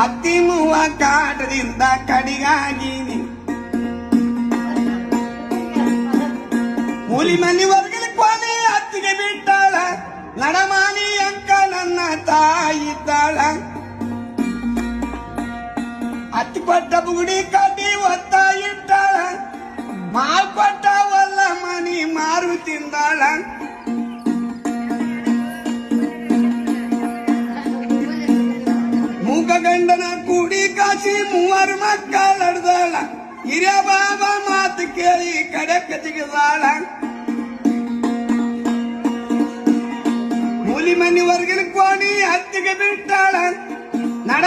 ಅತ್ತಿ ಮೂವ ಕಾಟದಿಂದ ಕಡಿಗಾಗಿನಿ ಮೂಲಿ ಮನಿ ವರ್ಗದ ಕೊನೆ ಅತ್ತಿಗೆ ಬಿಟ್ಟಾಳ ನಡಮಾನಿ ಅಂಕ ನನ್ನ ತಾಯಿದ್ದಾಳ ಅತ್ತಿ ಪಟ್ಟ ಬುಗುಡಿ ಕಡ್ಡಿ ಒತ್ತ ಇಟ್ಟಾಳ ಮಾಲ್ಪಟ್ಟ ಒಲ್ಲ ಮನಿ ಮಾರು ತಿಂದಾಳ ಮೂಕ ಗಂಡನ ಕೂಡಿ ಕಾಸಿ ಮೂವರು ಮಕ್ಕಳಡ್ದಾಳ ಹಿರಿಯ ಬಾಬಾ ಮಾತು ಕೇಳಿ ಕಡೆಕ ತೆಗೆದಾಳ ಮೂಲಿ ಮನಿ ವರ್ಗಿನ ಕೋಣಿ ಹತ್ತಿಗೆ ಬಿಟ್ಟಾಳ ನಡ